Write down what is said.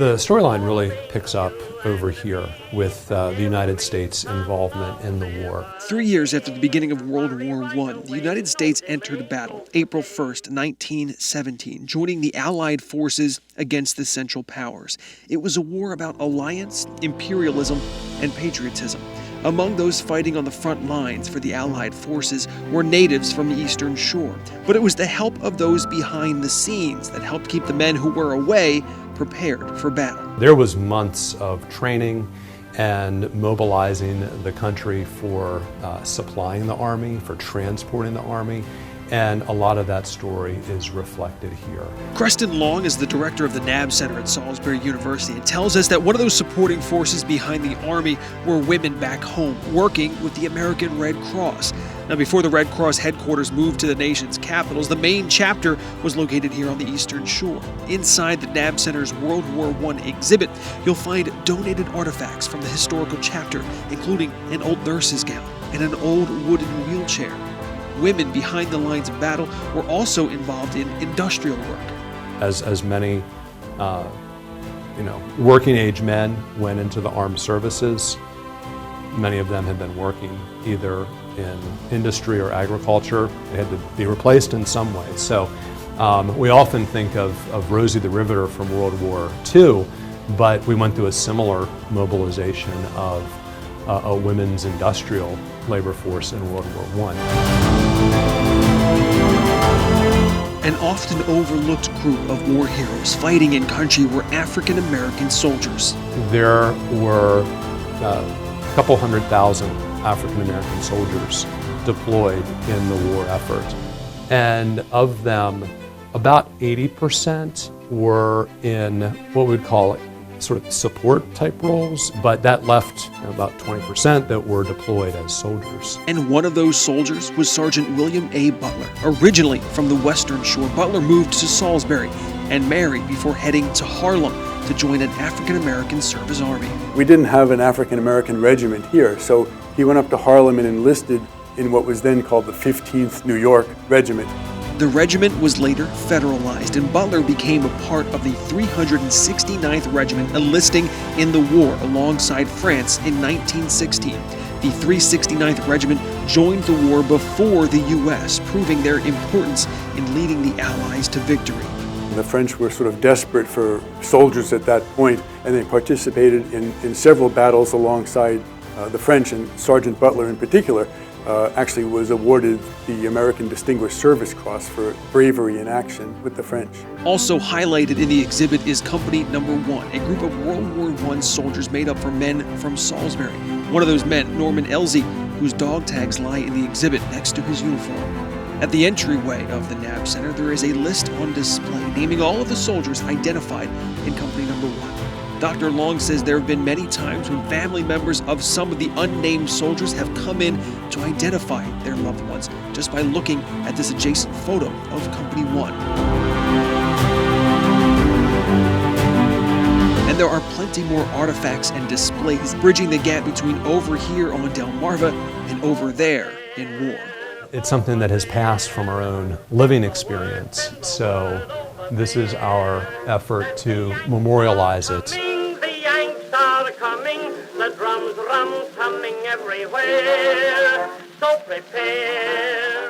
The storyline really picks up over here with the United States' involvement in the war. 3 years after the beginning of World War I, the United States entered battle, April 1st, 1917, joining the Allied forces against the Central Powers. It was a war about alliance, imperialism, and patriotism. Among those fighting on the front lines for the Allied forces were natives from the Eastern Shore. But it was the help of those behind the scenes that helped keep the men who were away prepared for battle. There was months of training and mobilizing the country for supplying the Army, for transporting the Army, and a lot of that story is reflected here. Creston Long is the director of the Nabb Center at Salisbury University and tells us that one of those supporting forces behind the Army were women back home, working with the American Red Cross. Now, before the Red Cross headquarters moved to the nation's capitals, the main chapter was located here on the Eastern Shore. Inside the Nabb Center's World War I exhibit, you'll find donated artifacts from the historical chapter, including an old nurse's gown and an old wooden wheelchair. Women behind the lines of battle were also involved in industrial work. As many, working age men went into the armed services, many of them had been working either in industry or agriculture. They had to be replaced in some way. So we often think of Rosie the Riveter from World War II, but we went through a similar mobilization of a women's industrial labor force in World War I. An often overlooked group of war heroes fighting in country were African American soldiers. There were a couple 100,000 African American soldiers deployed in the war effort. And of them, about 80% were in what we'd call sort of support type roles, but that left about 20% that were deployed as soldiers. And one of those soldiers was Sergeant William A. Butler. Originally from the Western Shore, Butler moved to Salisbury and married before heading to Harlem to join an African American service army. We didn't have an African American regiment here, so he went up to Harlem and enlisted in what was then called the 15th New York Regiment. The regiment was later federalized, and Butler became a part of the 369th Regiment, enlisting in the war alongside France in 1916. The 369th Regiment joined the war before the U.S., proving their importance in leading the Allies to victory. The French were sort of desperate for soldiers at that point, and they participated in several battles alongside the French, and Sergeant Butler in particular actually was awarded the American Distinguished Service Cross for bravery in action with the French. Also highlighted in the exhibit is Company Number 1, a group of World War I soldiers made up of men from Salisbury. One of those men, Norman Elzey, whose dog tags lie in the exhibit next to his uniform. At the entryway of the Nabb Center, there is a list on display naming all of the soldiers identified in Company Number 1. Dr. Long says there have been many times when family members of some of the unnamed soldiers have come in to identify their loved ones just by looking at this adjacent photo of Company 1. And there are plenty more artifacts and displays bridging the gap between over here on Delmarva and over there in war. It's something that has passed from our own living experience, so this is our effort to memorialize it. The Yanks are coming, the drums humming everywhere, so prepare.